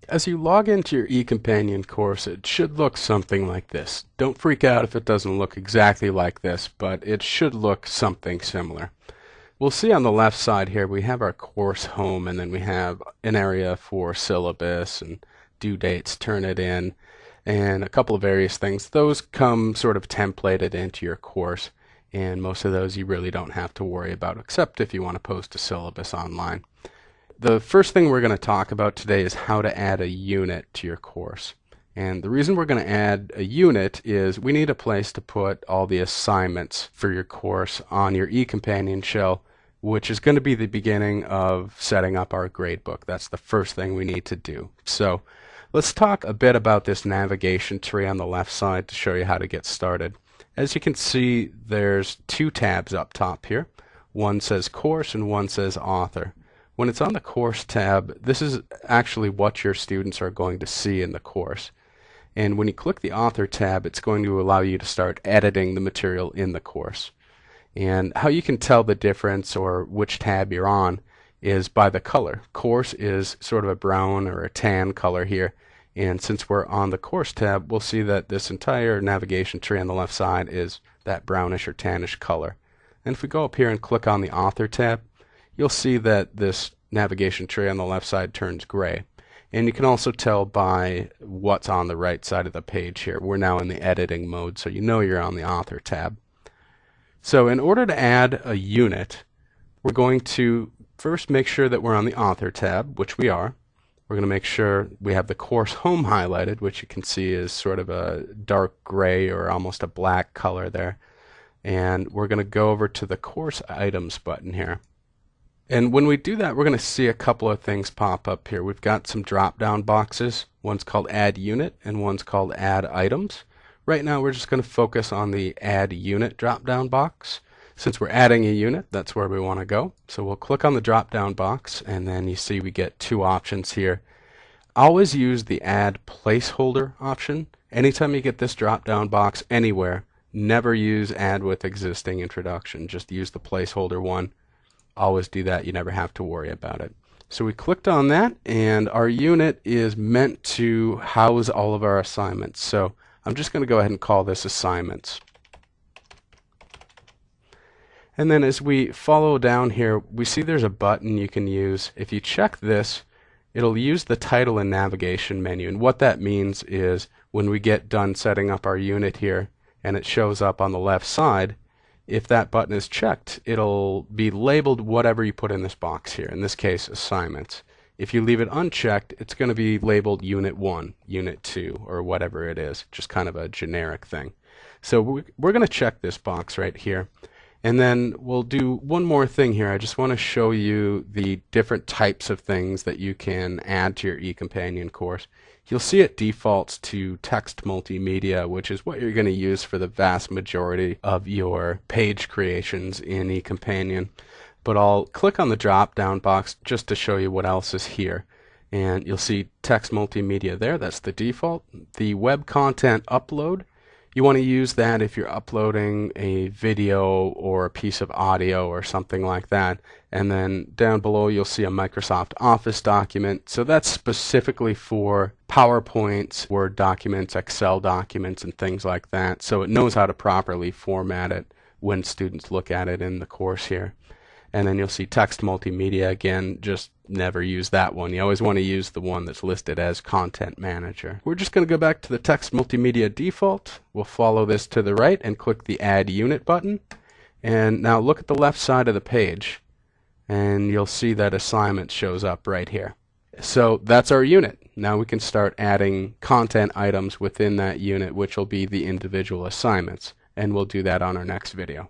As you log into your eCompanion course, it should look something like this. Don't freak out if it doesn't look exactly like this, but it should look something similar. We'll see on the left side here we have our course home, and then we have an area for syllabus and due dates, turn it in, and a couple of various things. Those come sort of templated into your course, and most of those you really don't have to worry about, except if you want to post a syllabus online. The first thing we're going to talk about today is how to add a unit to your course. And the reason we're going to add a unit is we need a place to put all the assignments for your course on your eCompanion shell, which is going to be the beginning of setting up our gradebook. That's the first thing we need to do. So let's talk a bit about this navigation tree on the left side to show you how to get started. As you can see, there's two tabs up top here. One says course and one says author. When it's on the course tab, this is actually what your students are going to see in the course. And when you click the author tab, it's going to allow you to start editing the material in the course. And how you can tell the difference or which tab you're on is by the color. Course is sort of a brown or a tan color here. And since we're on the course tab, we'll see that this entire navigation tree on the left side is that brownish or tannish color. And if we go up here and click on the author tab, you'll see that this navigation tree on the left side turns gray. And you can also tell by what's on the right side of the page here. We're now in the editing mode, so you know you're on the author tab. So in order to add a unit, we're going to first make sure that we're on the author tab, which we are. We're going to make sure we have the course home highlighted, which you can see is sort of a dark gray or almost a black color there. And we're going to go over to the course items button here. And when we do that, we're going to see a couple of things pop up here. We've got some drop-down boxes. One's called Add Unit and one's called Add Items. Right now, we're just going to focus on the Add Unit drop-down box. Since we're adding a unit, that's where we want to go. So we'll click on the drop-down box, and then you see we get two options here. Always use the Add Placeholder option. Anytime you get this drop-down box anywhere, never use Add with Existing Introduction. Just use the placeholder one. Always do that. You never have to worry about it. So we clicked on that, and our unit is meant to house all of our assignments. So I'm just going to go ahead and call this assignments. And then as we follow down here, we see there's a button you can use. If you check this, it'll use the title and navigation menu. And what that means is when we get done setting up our unit here and it shows up on the left side, if that button is checked, it'll be labeled whatever you put in this box here, in this case, assignments. If you leave it unchecked, it's going to be labeled Unit 1, Unit 2, or whatever it is, just kind of a generic thing. So we're going to check this box right here. And then we'll do one more thing here. I just want to show you the different types of things that you can add to your eCompanion course. You'll see it defaults to text multimedia, which is what you're going to use for the vast majority of your page creations in eCompanion. But I'll click on the drop-down box just to show you what else is here. And you'll see text multimedia there. That's the default. The web content upload, you want to use that if you're uploading a video or a piece of audio or something like that. And then down below you'll see a Microsoft Office document. So that's specifically for PowerPoints, Word documents, Excel documents, and things like that. So it knows how to properly format it when students look at it in the course here. And then you'll see text multimedia again, just never use that one. You always want to use the one that's listed as Content Manager. We're just going to go back to the text multimedia default. We'll follow this to the right and click the Add Unit button. And now look at the left side of the page and you'll see that assignment shows up right here. So that's our unit. Now we can start adding content items within that unit, which will be the individual assignments. And we'll do that on our next video.